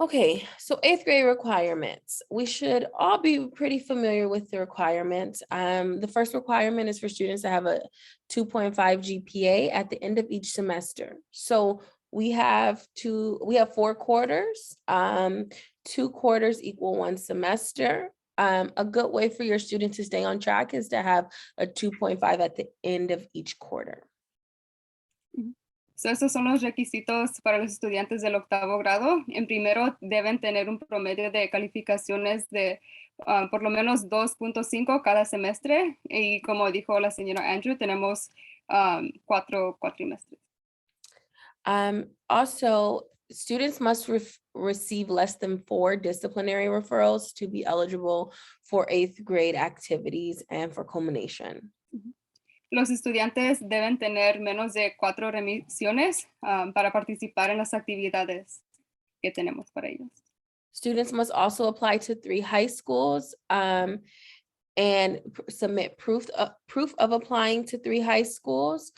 Okay, so eighth grade requirements. We should all be pretty familiar with the requirements. The first requirement is for students to have a 2.5 GPA at the end of each semester. So we have 4 quarters. 2 quarters equal 1 semester. A good way for your students to stay on track is to have a 2.5 at the end of each quarter. So, estos son los requisitos para los estudiantes del octavo grado. En primero, deben tener un promedio de calificaciones de por lo menos 2.5 cada semestre. Y como dijo la señora Andrew, tenemos 4 cuatrimestres. Also, students must receive less than 4 disciplinary referrals to be eligible for eighth grade activities and for culmination. Los estudiantes deben tener menos de 4 remisiones para participar en las actividades que tenemos para ellos. Students must also apply to 3 high schools and submit proof of applying to 3 high schools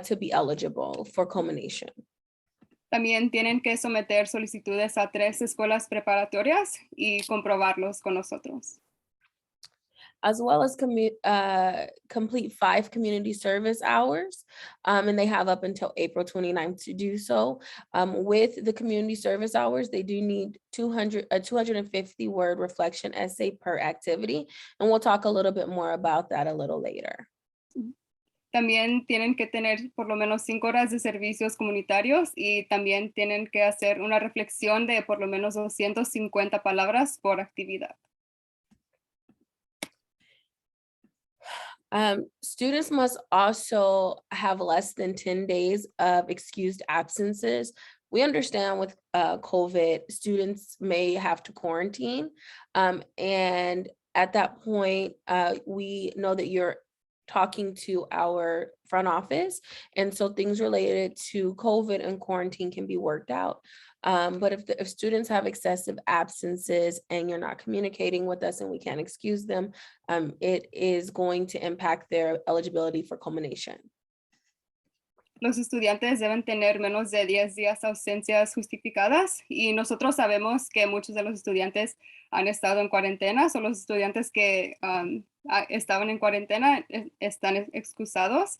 to be eligible for culmination. También tienen que someter solicitudes a 3 escuelas preparatorias y comprobarlos con nosotros. As well as complete 5 community service hours, and they have up until April 29th to do so. With the community service hours, they do need a 250-word reflection essay per activity, and we'll talk a little bit more about that a little later. También tienen que tener por lo menos 5 horas de servicios comunitarios y también tienen que hacer una reflexión de por lo menos 250 palabras por actividad. Students must also have less than 10 days of excused absences. We understand with COVID, students may have to quarantine. And at that point, we know that you're talking to our front office. And so things related to COVID and quarantine can be worked out. But if students have excessive absences and you're not communicating with us and we can't excuse them, it is going to impact their eligibility for culmination. Los estudiantes deben tener menos de 10 días ausencias justificadas y nosotros sabemos que muchos de los estudiantes han estado en cuarentena, o los estudiantes que estaban en cuarentena están excusados.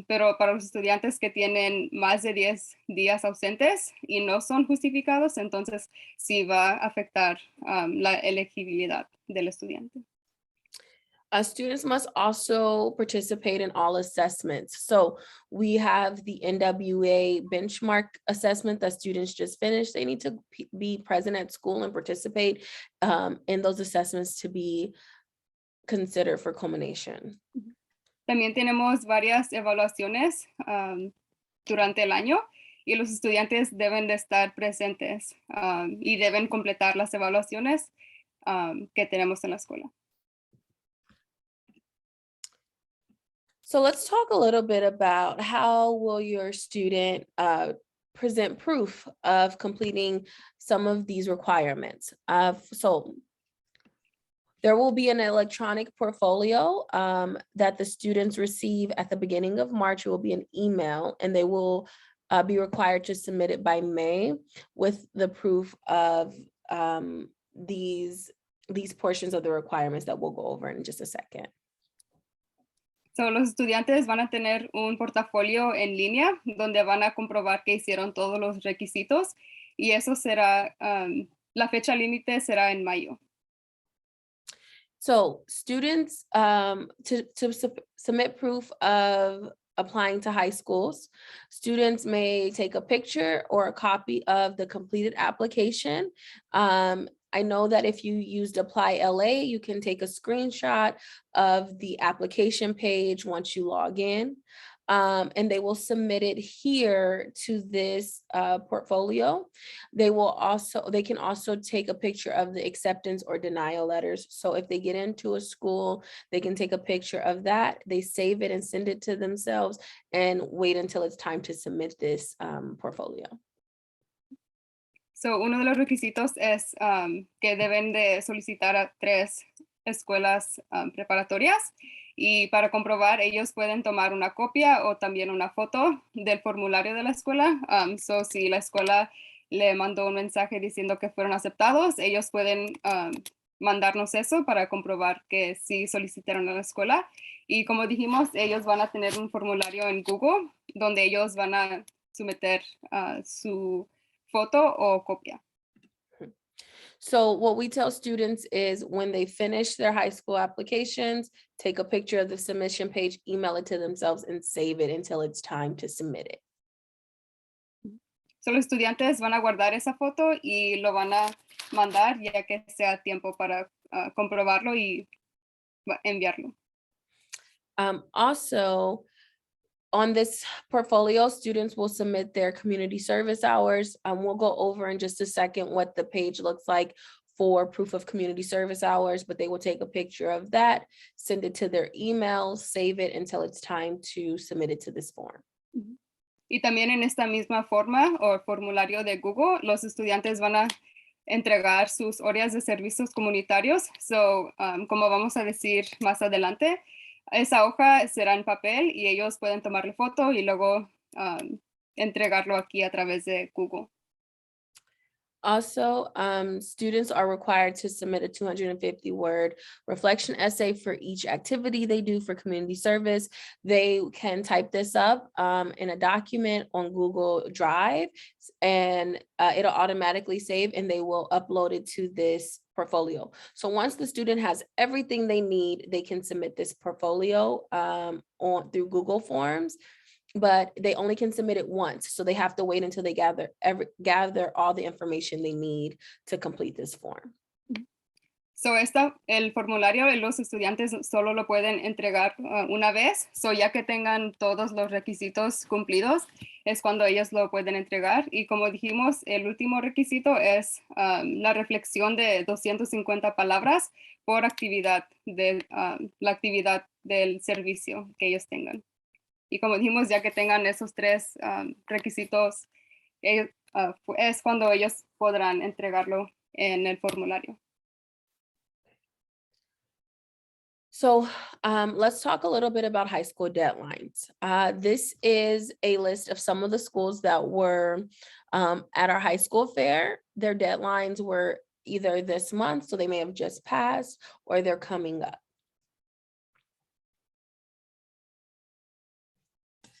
Pero para los estudiantes que tienen más de 10 días ausentes y no son justificados, entonces sí va a afectar la elegibilidad del estudiante. Students must also participate in all assessments. So we have the NWA benchmark assessment that students just finished. They need to be present at school and participate in those assessments to be considered for culmination. También tenemos varias evaluaciones durante el año y los estudiantes deben de estar presentes y deben completar las evaluaciones que tenemos en la escuela. So let's talk a little bit about how will your student present proof of completing some of these requirements. So there will be an electronic portfolio that the students receive at the beginning of March. It will be an email and they will be required to submit it by May with the proof of these portions of the requirements that we'll go over in just a second. So, los estudiantes van a tener un portafolio en línea donde van a comprobar que hicieron todos los requisitos y eso será, la fecha límite será en mayo. So students to submit proof of applying to high schools, students may take a picture or a copy of the completed application. I know that if you used Apply LA, you can take a screenshot of the application page once you log in, and they will submit it here to this portfolio. They can also take a picture of the acceptance or denial letters. So if they get into a school, they can take a picture of that, they save it and send it to themselves and wait until it's time to submit this portfolio. So, uno de los requisitos es que deben de solicitar a 3 escuelas preparatorias y para comprobar ellos pueden tomar una copia o también una foto del formulario de la escuela. So, si la escuela le mandó un mensaje diciendo que fueron aceptados, ellos pueden mandarnos eso para comprobar que sí solicitaron a la escuela. Y como dijimos, ellos van a tener un formulario en Google donde ellos van a someter su foto o copia. So what we tell students is when they finish their high school applications, take a picture of the submission page, email it to themselves and save it until it's time to submit it. So, los estudiantes van a guardar esa foto y lo van a mandar ya que sea tiempo para comprobarlo y enviarlo. Also, on this portfolio, students will submit their community service hours. We'll go over in just a second what the page looks like for proof of community service hours, but they will take a picture of that, send it to their email, save it until it's time to submit it to this form. Y también en esta misma forma o formulario de Google, los estudiantes van a entregar sus horas de servicios comunitarios. So, como vamos a decir más adelante, esa hoja será en papel y ellos pueden tomarle foto y luego entregarlo aquí a través de Google. Also, students are required to submit a 250-word reflection essay for each activity they do for community service. They can type this up in a document on Google Drive, and it'll automatically save, and they will upload it to this portfolio. So once the student has everything they need, they can submit this portfolio through Google Forms. But they only can submit it once. So they have to wait until they gather all the information they need to complete this form. So, el formulario los estudiantes solo lo pueden entregar una vez. So, ya que tengan todos los requisitos cumplidos, es cuando ellos lo pueden entregar. Y como dijimos, el último requisito es la reflexión de 250 palabras por actividad, la actividad del servicio que ellos tengan. Y como dijimos, ya que tengan esos tres requisitos, es cuando ellos podrán entregarlo en el formulario. So let's talk a little bit about high school deadlines. This is a list of some of the schools that were at our high school fair. Their deadlines were either this month, so they may have just passed, or they're coming up.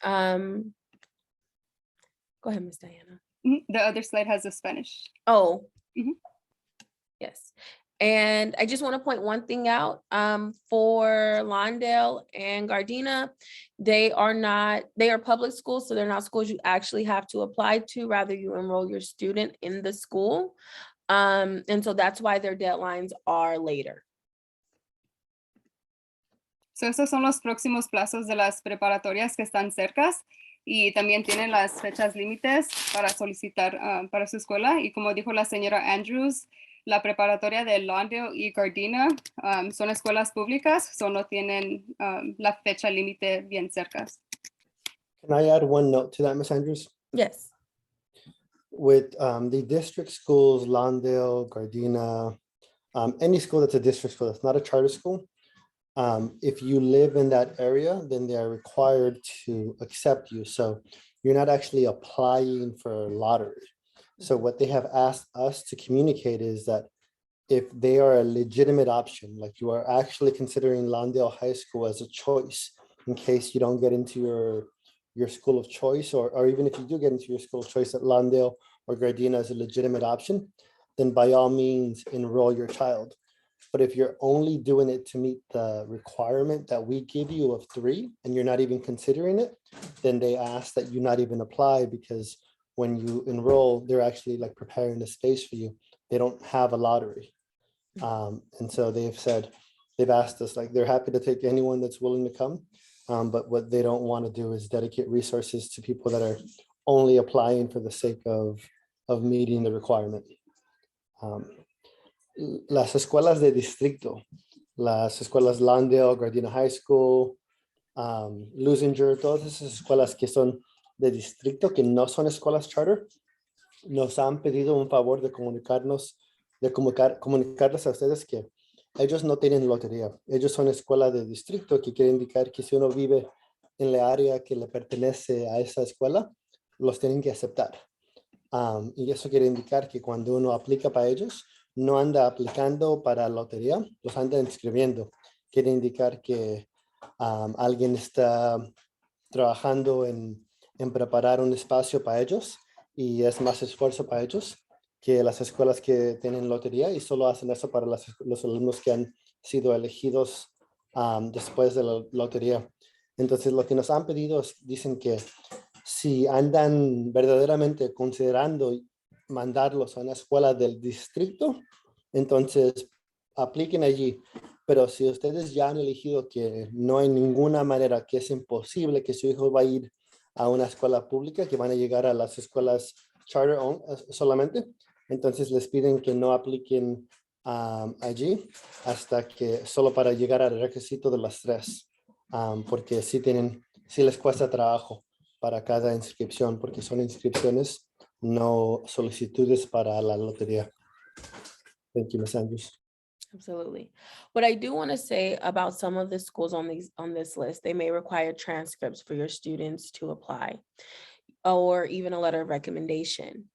Go ahead, Ms. Diana. The other slide has the Spanish. Oh, yes. And I just want to point one thing out for Lawndale and Gardena. They are public schools, so they're not schools you actually have to apply to, rather you enroll your student in the school. And so that's why their deadlines are later. So, esos son los próximos plazos de las preparatorias que están cercas y también tienen las fechas límites para solicitar para su escuela. Y como dijo la señora Andrews, la preparatoria de Lawndale y Gardena son escuelas públicas, so no tienen la fecha límite bien cercas. Can I add one note to that, Ms. Andrews? Yes. With the district schools, Lawndale, Gardena, any school that's a district school, that's not a charter school, if you live in that area, then they are required to accept you. So you're not actually applying for a lottery. So what they have asked us to communicate is that if they are a legitimate option, like you are actually considering Lawndale High School as a choice in case you don't get into your school of choice, or even if you do get into your school of choice at Lawndale or Gardena as a legitimate option, then by all means enroll your child. But if you're only doing it to meet the requirement that we give you of 3 and you're not even considering it, then they ask that you not even apply, because when you enroll, they're actually like preparing the space for you. They don't have a lottery. And so they've asked us, like, they're happy to take anyone that's willing to come. But what they don't want to do is dedicate resources to people that are only applying for the sake of meeting the requirement. Las escuelas de distrito, las escuelas Lawndale, Gardena High School, Lusinger, todas esas escuelas que son de distrito, que no son escuelas charter, nos han pedido un favor de comunicarles a ustedes que ellos no tienen lotería. Ellos son escuela de distrito, que quiere indicar que si uno vive en la área que le pertenece a esa escuela, los tienen que aceptar. Y eso quiere indicar que cuando uno aplica para ellos, no anda aplicando para lotería, los anda inscribiendo. Quiere indicar que alguien está trabajando en preparar un espacio para ellos y es más esfuerzo para ellos que las escuelas que tienen lotería y solo hacen eso para los alumnos que han sido elegidos después de la lotería. Entonces, lo que nos han pedido dicen que si andan verdaderamente considerando mandarlos a una escuela del distrito, entonces apliquen allí. Pero si ustedes ya han elegido que no hay ninguna manera, que es imposible que su hijo va a ir a una escuela pública, que van a llegar a las escuelas charter solamente, entonces les piden que no apliquen allí hasta que solo para llegar al requisito de las 3, porque sí les cuesta trabajo para cada inscripción, porque son inscripciones, no solicitudes para la lotería. Thank you, Ms. Andrews. Absolutely. What I do want to say about some of the schools on this list, they may require transcripts for your students to apply, or even a letter of recommendation.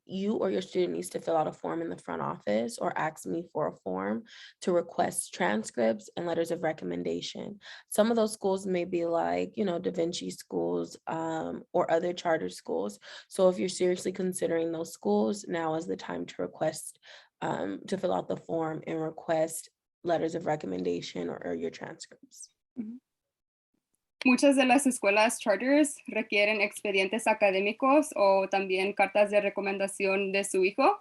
You or your student needs to fill out a form in the front office or ask me for a form to request transcripts and letters of recommendation. Some of those schools may be like, Da Vinci schools, or other charter schools. So if you're seriously considering those schools, now is the time to request, to fill out the form and request letters of recommendation or your transcripts. Muchas de las escuelas charters requieren expedientes académicos o también cartas de recomendación de su hijo.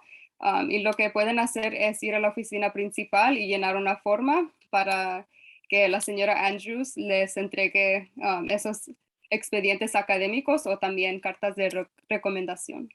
Y lo que pueden hacer es ir a la oficina principal y llenar una forma para que la señora Andrews les entregue esos expedientes académicos o también cartas de recomendación.